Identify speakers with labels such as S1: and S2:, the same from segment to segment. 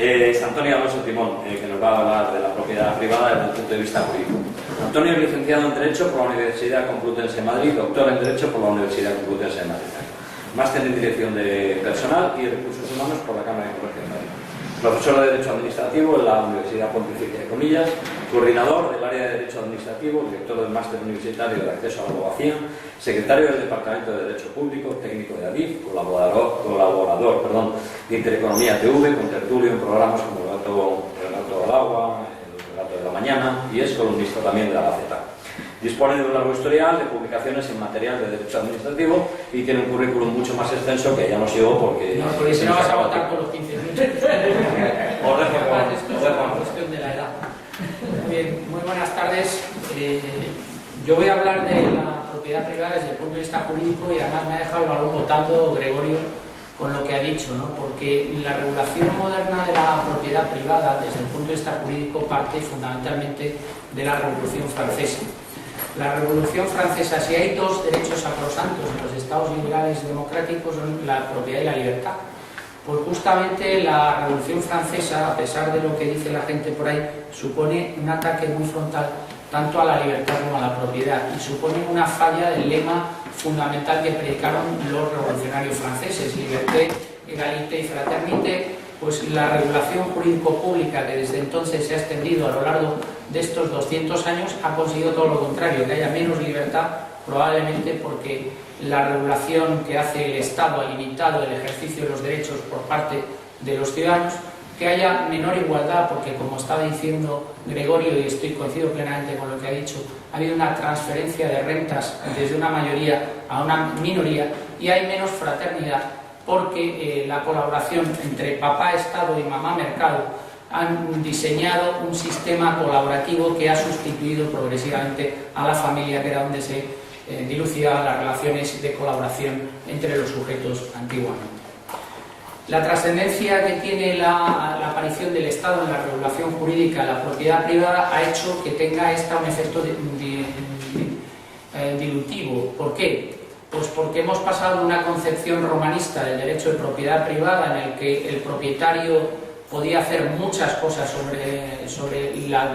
S1: es Antonio Alonso Timón, que nos va a hablar de la propiedad privada desde el punto de vista jurídico. Antonio es licenciado en Derecho por la Universidad Complutense de Madrid, doctor en Derecho por la Universidad Complutense de Madrid, máster en Dirección de Personal y Recursos Humanos por la Cámara de Comercio de Madrid, profesor de Derecho Administrativo en la Universidad Pontificia de Comillas, coordinador del área de Derecho Administrativo, director del Máster Universitario de Acceso a la Abogacía, secretario del Departamento de Derecho Público, técnico de ADIF, colaborador de Intereconomía TV, con tertulio en programas como El Gato al Agua, El Gato de la Mañana, y es columnista también de la Gaceta. Dispone de un largo historial de publicaciones en material de derecho administrativo y tiene un currículum mucho más extenso que ya no sigo porque...
S2: No, porque si no vas a votar por los 15 minutos.
S1: Os dejo con
S2: cuestión de la edad. Bien, muy buenas tardes. Yo voy a hablar de la propiedad privada desde el punto de vista jurídico y además me ha dejado el balón botando Gregorio con lo que ha dicho, ¿no? Porque la regulación moderna de la propiedad privada desde el punto de vista jurídico parte fundamentalmente de la Revolución Francesa. La Revolución Francesa, si hay dos derechos sacrosantos en los estados liberales democráticos, son la propiedad y la libertad. Pues justamente la Revolución Francesa, a pesar de lo que dice la gente por ahí, supone un ataque muy frontal tanto a la libertad como a la propiedad y supone una falla del lema fundamental que predicaron los revolucionarios franceses, liberté, égalité y fraternité. Pues la regulación jurídico-pública que desde entonces se ha extendido a lo largo de estos 200 años ha conseguido todo lo contrario, que haya menos libertad, probablemente porque la regulación que hace el Estado ha limitado el ejercicio de los derechos por parte de los ciudadanos, que haya menor igualdad, porque como estaba diciendo Gregorio, y coincido plenamente con lo que ha dicho, ha habido una transferencia de rentas desde una mayoría a una minoría, y hay menos fraternidad, porque la colaboración entre papá Estado y mamá Mercado han diseñado un sistema colaborativo que ha sustituido progresivamente a la familia, que era donde se dilucidaban las relaciones de colaboración entre los sujetos antiguamente. La trascendencia que tiene la aparición del Estado en la regulación jurídica de la propiedad privada ha hecho que tenga un efecto dilutivo. ¿Por qué? Pues porque hemos pasado de una concepción romanista del derecho de propiedad privada en el que el propietario podía hacer muchas cosas sobre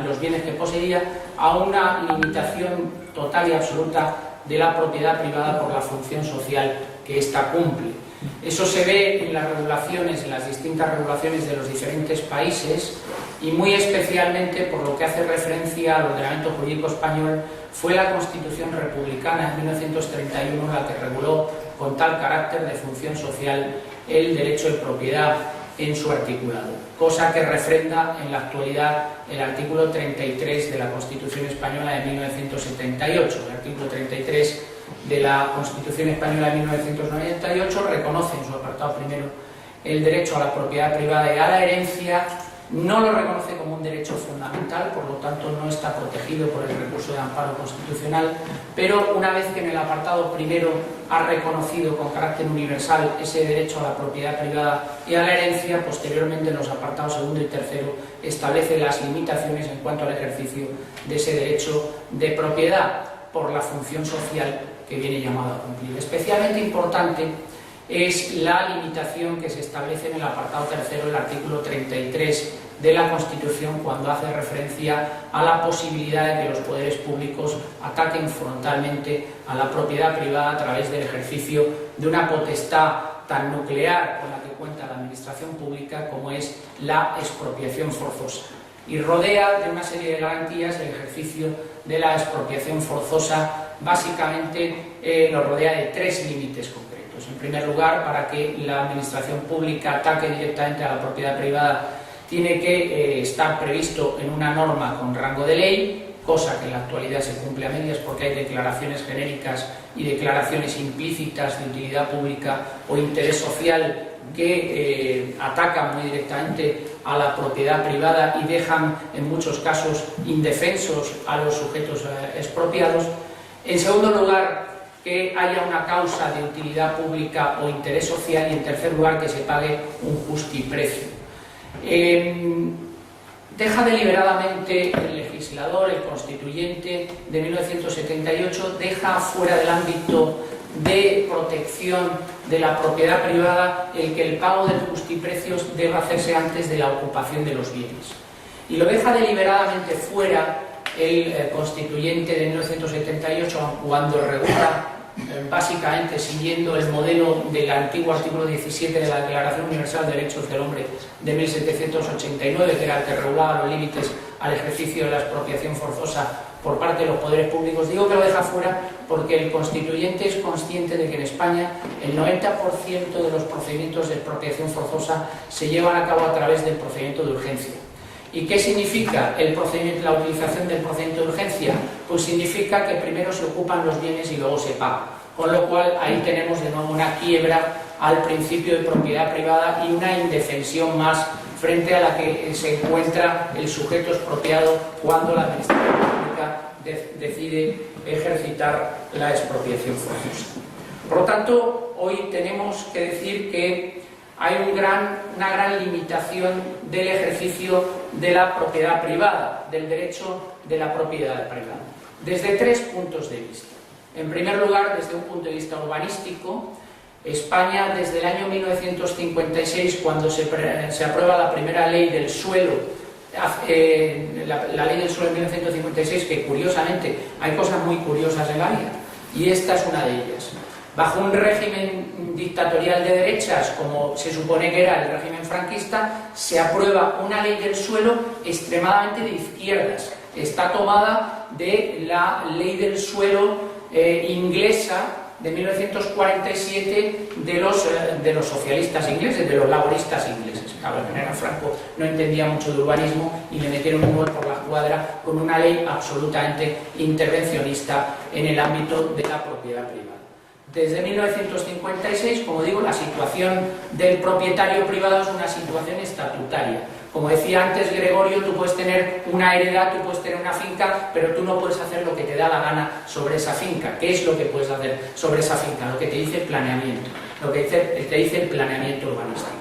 S2: los bienes que poseía, a una limitación total y absoluta de la propiedad privada por la función social que ésta cumple. Eso se ve en las regulaciones, en las distintas regulaciones de los diferentes países, y muy especialmente por lo que hace referencia al ordenamiento jurídico español. Fue la Constitución republicana en 1931 la que reguló con tal carácter de función social el derecho de propiedad en su articulado, cosa que refrenda en la actualidad el artículo 33 de la Constitución española de 1978. El artículo 33 de la Constitución española de 1998 reconoce en su apartado primero el derecho a la propiedad privada y a la herencia. No lo reconoce como un derecho fundamental, por lo tanto no está protegido por el recurso de amparo constitucional, pero una vez que en el apartado primero ha reconocido con carácter universal ese derecho a la propiedad privada y a la herencia, posteriormente en los apartados segundo y tercero establece las limitaciones en cuanto al ejercicio de ese derecho de propiedad por la función social que viene llamado a cumplir. Especialmente importante es la limitación que se establece en el apartado tercero del artículo 33 de la Constitución, cuando hace referencia a la posibilidad de que los poderes públicos ataquen frontalmente a la propiedad privada a través del ejercicio de una potestad tan nuclear con la que cuenta la administración pública como es la expropiación forzosa. Y rodea de una serie de garantías el ejercicio de la expropiación forzosa. Básicamente lo rodea de tres límites concretos. En primer lugar, para que la administración pública ataque directamente a la propiedad privada, tiene que estar previsto en una norma con rango de ley, cosa que en la actualidad se cumple a medias porque hay declaraciones genéricas y declaraciones implícitas de utilidad pública o interés social que atacan muy directamente a la propiedad privada y dejan en muchos casos indefensos a los sujetos expropiados. En segundo lugar, que haya una causa de utilidad pública o interés social, y en tercer lugar que se pague un justiprecio. Deja deliberadamente el legislador, el constituyente de 1978, deja fuera del ámbito de protección de la propiedad privada el que el pago del justiprecios deba hacerse antes de la ocupación de los bienes. Y lo deja deliberadamente fuera el constituyente de 1978 cuando regula básicamente siguiendo el modelo del antiguo artículo 17 de la Declaración Universal de Derechos del Hombre de 1789, que era el que regulaba los límites al ejercicio de la expropiación forzosa por parte de los poderes públicos. Digo que lo deja fuera porque el constituyente es consciente de que en España el 90% de los procedimientos de expropiación forzosa se llevan a cabo a través del procedimiento de urgencia. ¿Y qué significa la utilización del procedimiento de urgencia? Pues significa que primero se ocupan los bienes y luego se paga. Con lo cual ahí tenemos de nuevo una quiebra al principio de propiedad privada y una indefensión más frente a la que se encuentra el sujeto expropiado cuando la administración pública decide ejercitar la expropiación forzosa. Por lo tanto, hoy tenemos que decir que hay una gran limitación del ejercicio de la propiedad privada, del derecho de la propiedad privada, desde tres puntos de vista. En primer lugar, desde un punto de vista urbanístico, España desde el año 1956, cuando se aprueba la primera ley del suelo, la ley del suelo de 1956, que curiosamente hay cosas muy curiosas en la vida, y esta es una de ellas. Bajo un régimen dictatorial de derechas, como se supone que era el régimen franquista, se aprueba una ley del suelo extremadamente de izquierdas. Está tomada de la ley del suelo inglesa de 1947 de los socialistas ingleses, de los laboristas ingleses. Claro, el general Franco no entendía mucho de urbanismo y le metieron un gol por la cuadra con una ley absolutamente intervencionista en el ámbito de la propiedad privada. Desde 1956, como digo, la situación del propietario privado es una situación estatutaria. Como decía antes Gregorio, tú puedes tener una heredad, tú puedes tener una finca, pero tú no puedes hacer lo que te da la gana sobre esa finca. ¿Qué es lo que puedes hacer sobre esa finca? Lo que te dice el planeamiento, lo que te dice el planeamiento urbanístico.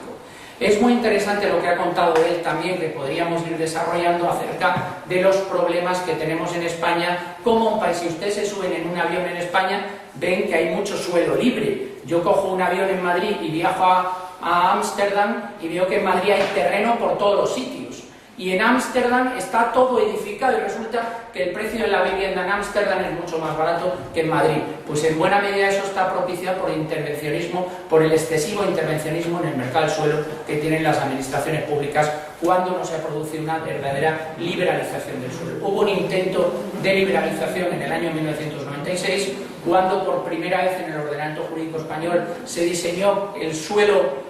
S2: Es muy interesante lo que ha contado él también, que podríamos ir desarrollando acerca de los problemas que tenemos en España como un país. Si ustedes se suben en un avión en España, ven que hay mucho suelo libre. Yo cojo un avión en Madrid y viajo a Ámsterdam y veo que en Madrid hay terreno por todos los sitios. Y en Ámsterdam está todo edificado y resulta que el precio de la vivienda en Ámsterdam es mucho más barato que en Madrid. Pues en buena medida eso está propiciado por el intervencionismo, por el excesivo intervencionismo en el mercado del suelo que tienen las administraciones públicas cuando no se produce una verdadera liberalización del suelo. Hubo un intento de liberalización en el año 1996 cuando por primera vez en el ordenamiento jurídico español se diseñó el suelo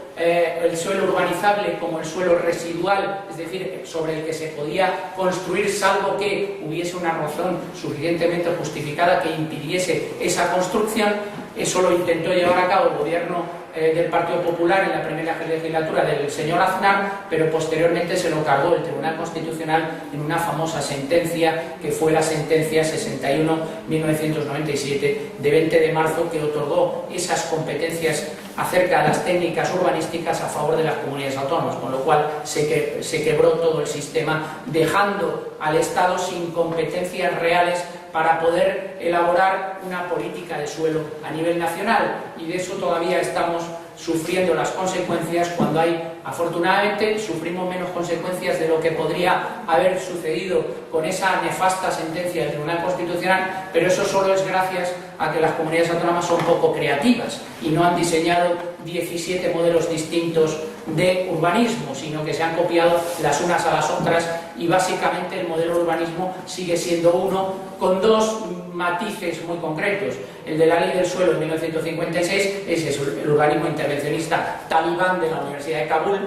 S2: urbanizable como el suelo residual, es decir, sobre el que se podía construir salvo que hubiese una razón suficientemente justificada que impidiese esa construcción. Eso lo intentó llevar a cabo el gobierno del Partido Popular en la primera legislatura del señor Aznar, pero posteriormente se lo cargó el Tribunal Constitucional en una famosa sentencia que fue la sentencia 61-1997 de 20 de marzo, que otorgó esas competencias acerca de las técnicas urbanísticas a favor de las comunidades autónomas, con lo cual se quebró todo el sistema, dejando al Estado sin competencias reales para poder elaborar una política de suelo a nivel nacional, y de eso todavía estamos sufriendo las consecuencias cuando afortunadamente sufrimos menos consecuencias de lo que podría haber sucedido con esa nefasta sentencia del Tribunal Constitucional, pero eso solo es gracias a que las comunidades autónomas son poco creativas y no han diseñado 17 modelos distintos de urbanismo, sino que se han copiado las unas a las otras, y básicamente el modelo de urbanismo sigue siendo uno con dos matices muy concretos. El de la ley del suelo de 1956 es el urbanismo intervencionista talibán de la Universidad de Kabul,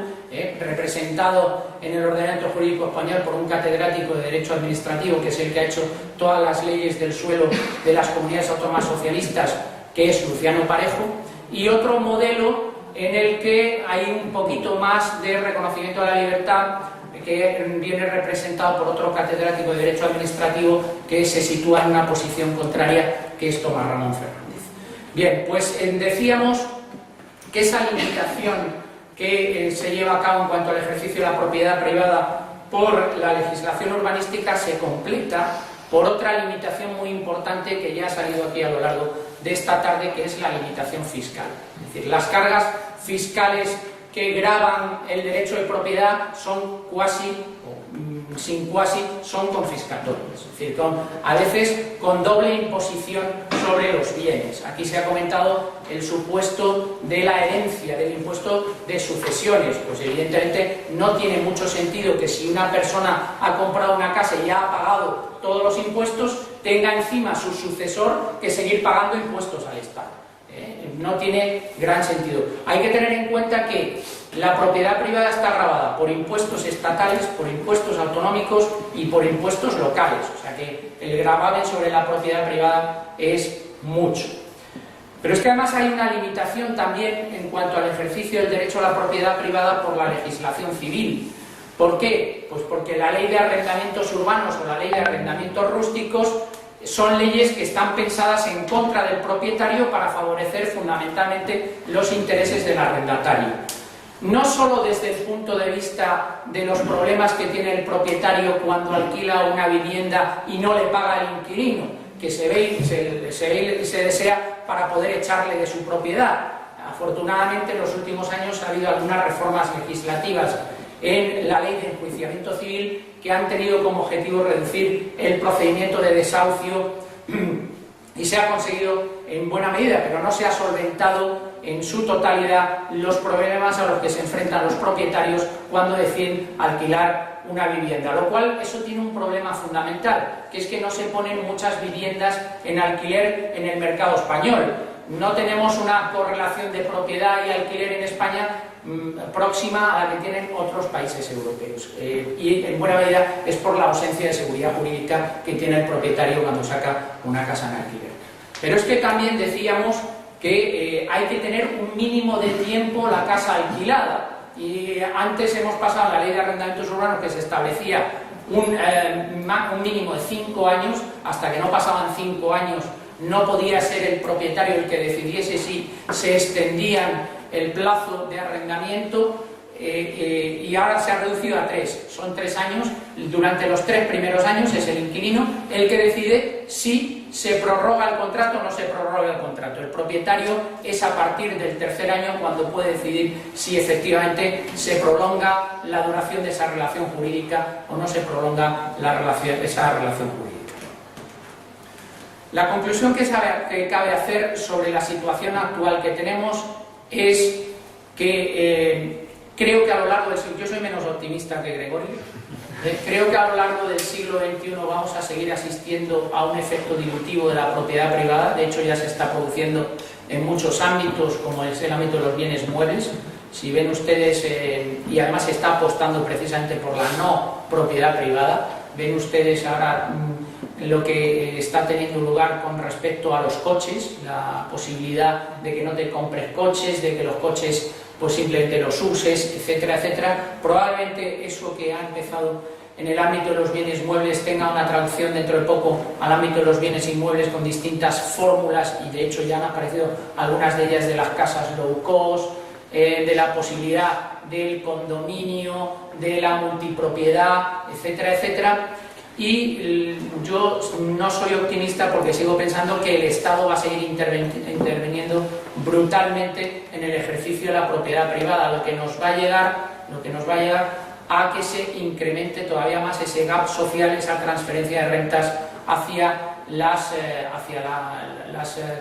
S2: representado en el ordenamiento jurídico español por un catedrático de Derecho Administrativo, que es el que ha hecho todas las leyes del suelo de las comunidades autónomas socialistas, que es Luciano Parejo, y otro modelo en el que hay un poquito más de reconocimiento de la libertad, que viene representado por otro catedrático de Derecho Administrativo que se sitúa en una posición contraria, que es Tomás Ramón Fernández. Bien, pues decíamos que esa limitación que se lleva a cabo en cuanto al ejercicio de la propiedad privada por la legislación urbanística se completa por otra limitación muy importante que ya ha salido aquí a lo largo de esta tarde, que es la limitación fiscal. Es decir, las cargas fiscales que gravan el derecho de propiedad son son confiscatorias, es decir, a veces con doble imposición sobre los bienes. Aquí se ha comentado el supuesto de la herencia, del impuesto de sucesiones. Pues evidentemente no tiene mucho sentido que si una persona ha comprado una casa y ya ha pagado todos los impuestos, tenga encima su sucesor que seguir pagando impuestos al Estado. No tiene gran sentido. Hay que tener en cuenta que la propiedad privada está gravada por impuestos estatales, por impuestos autonómicos y por impuestos locales. O sea que el gravamen sobre la propiedad privada es mucho. Pero es que además hay una limitación también en cuanto al ejercicio del derecho a la propiedad privada por la legislación civil. ¿Por qué? Pues porque la ley de arrendamientos urbanos o la ley de arrendamientos rústicos son leyes que están pensadas en contra del propietario para favorecer fundamentalmente los intereses del arrendatario. No solo desde el punto de vista de los problemas que tiene el propietario cuando alquila una vivienda y no le paga al inquilino, que se desea para poder echarle de su propiedad. Afortunadamente en los últimos años ha habido algunas reformas legislativas en la ley de enjuiciamiento civil que han tenido como objetivo reducir el procedimiento de desahucio y se ha conseguido en buena medida, pero no se ha solventado en su totalidad los problemas a los que se enfrentan los propietarios cuando deciden alquilar una vivienda, lo cual eso tiene un problema fundamental, que es que no se ponen muchas viviendas en alquiler en el mercado español. No tenemos una correlación de propiedad y alquiler en España próxima a la que tienen otros países europeos, y en buena medida es por la ausencia de seguridad jurídica que tiene el propietario cuando saca una casa en alquiler. Pero es que también decíamos que hay que tener un mínimo de tiempo la casa alquilada, y antes hemos pasado la ley de arrendamientos urbanos que se establecía un mínimo de 5 años. Hasta que no pasaban 5 años no podía ser el propietario el que decidiese si se extendían el plazo de arrendamiento, y ahora se ha reducido a 3. Son 3 años. Durante los 3 primeros años es el inquilino el que decide si se prorroga el contrato o no se prorroga el contrato. El propietario es a partir del 3er año cuando puede decidir si efectivamente se prolonga la duración de esa relación jurídica o no se prolonga esa relación jurídica. La conclusión que cabe hacer sobre la situación actual que tenemos es que creo que a lo largo del siglo, yo soy menos optimista que Gregorio, creo que a lo largo del siglo XXI vamos a seguir asistiendo a un efecto dilutivo de la propiedad privada. De hecho ya se está produciendo en muchos ámbitos, como es el ámbito de los bienes muebles. Si ven ustedes, y además se está apostando precisamente por la no propiedad privada, ven ustedes ahora lo que está teniendo lugar con respecto a los coches, la posibilidad de que no te compres coches, de que los coches pues simplemente los uses, etcétera, etcétera. Probablemente eso que ha empezado en el ámbito de los bienes muebles tenga una traducción dentro de poco al ámbito de los bienes inmuebles con distintas fórmulas, y de hecho ya han aparecido algunas de ellas de las casas low cost, de la posibilidad del condominio, de la multipropiedad, etcétera, etcétera. Y yo no soy optimista porque sigo pensando que el Estado va a seguir interviniendo brutalmente en el ejercicio de la propiedad privada, lo que nos va a llegar a que se incremente todavía más ese gap social, esa transferencia de rentas hacia las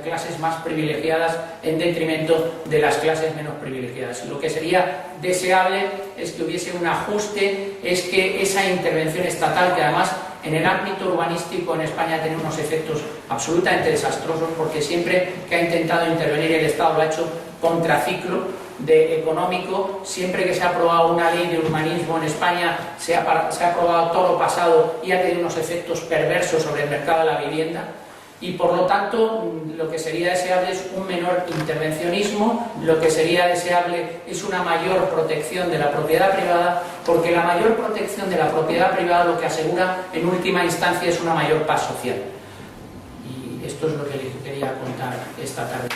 S2: clases más privilegiadas en detrimento de las clases menos privilegiadas. Lo que sería deseable es que hubiese un ajuste, es que esa intervención estatal, que además en el ámbito urbanístico en España tiene unos efectos absolutamente desastrosos, porque siempre que ha intentado intervenir el Estado lo ha hecho contraciclo económico. Siempre que se ha aprobado una ley de urbanismo en España se ha aprobado todo lo pasado y ha tenido unos efectos perversos sobre el mercado de la vivienda, y por lo tanto lo que sería deseable es un menor intervencionismo, lo que sería deseable es una mayor protección de la propiedad privada, porque la mayor protección de la propiedad privada lo que asegura en última instancia es una mayor paz social. Y esto es lo que les quería contar esta tarde.